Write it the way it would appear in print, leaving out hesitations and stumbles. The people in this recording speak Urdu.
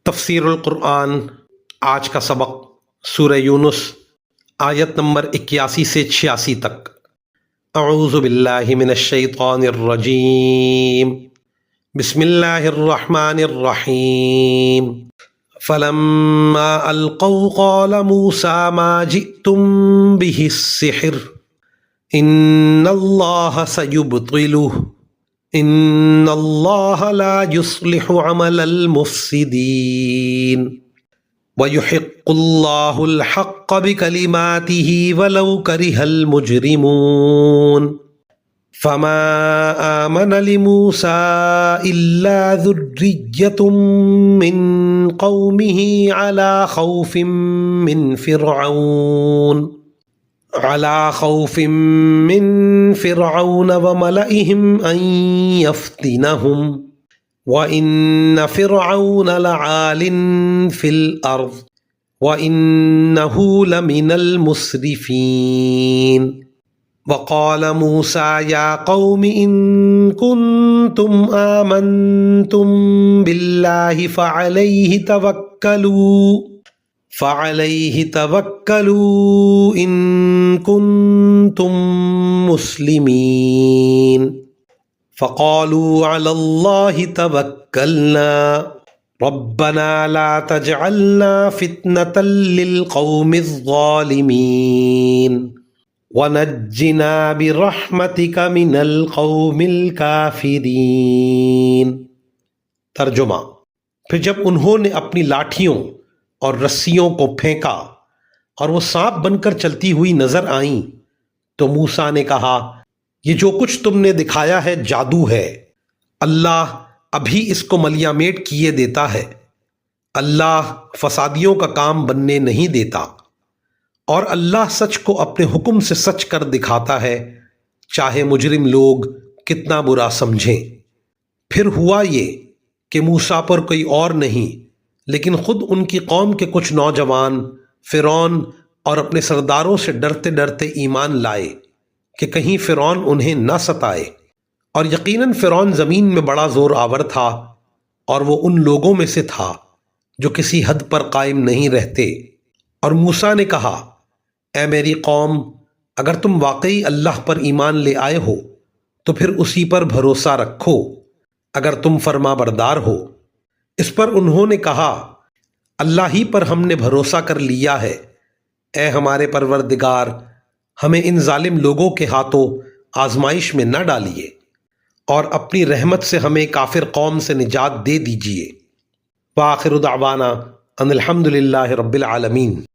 تفسیر القرآن آج کا سبق سورہ یونس آیت نمبر 81 سے 86 تک۔ اعوذ باللہ من الشیطان الرجیم، بسم اللہ الرحمن الرحیم۔ فلما القوا قال موسیٰ ما جئتم به السحر ان اللہ سیبطلہ ان اللہ لا یصلح عمل المفسدین ویحق اللہ الحق بکلماتہ ولو کرہ المجرمون۔ فما آمن لموسیٰ الا ذریۃ من قومہ علی خوف من فرعون وملئهم ان يفتنهم وان فرعون لعال في الارض وانه لمن المسرفين۔ وقال موسى يا قوم ان كنتم آمنتم بالله فعليه توكلوا إن كنتم مسلمين۔ فقالوا على الله توكلنا ربنا لا تجعلنا فتنة للقوم الظالمين ونجنا برحمتك من القوم الكافرين۔ ترجمہ: پھر جب انہوں نے اپنی لاٹھیوں اور رسیوں کو پھینکا اور وہ سانپ بن کر چلتی ہوئی نظر آئیں تو موسیٰ نے کہا، یہ جو کچھ تم نے دکھایا ہے جادو ہے، اللہ ابھی اس کو ملیامیٹ کیے دیتا ہے، اللہ فسادیوں کا کام بننے نہیں دیتا، اور اللہ سچ کو اپنے حکم سے سچ کر دکھاتا ہے چاہے مجرم لوگ کتنا برا سمجھیں۔ پھر ہوا یہ کہ موسیٰ پر کوئی اور نہیں لیکن خود ان کی قوم کے کچھ نوجوان فرعون اور اپنے سرداروں سے ڈرتے ڈرتے ایمان لائے کہ کہیں فرعون انہیں نہ ستائے، اور یقیناً فرعون زمین میں بڑا زور آور تھا اور وہ ان لوگوں میں سے تھا جو کسی حد پر قائم نہیں رہتے۔ اور موسیٰ نے کہا، اے میری قوم، اگر تم واقعی اللہ پر ایمان لے آئے ہو تو پھر اسی پر بھروسہ رکھو اگر تم فرما بردار ہو۔ اس پر انہوں نے کہا، اللہ ہی پر ہم نے بھروسہ کر لیا ہے، اے ہمارے پروردگار، ہمیں ان ظالم لوگوں کے ہاتھوں آزمائش میں نہ ڈالیے اور اپنی رحمت سے ہمیں کافر قوم سے نجات دے دیجیے۔ وآخر دعوانا ان الحمد للہ رب العالمین۔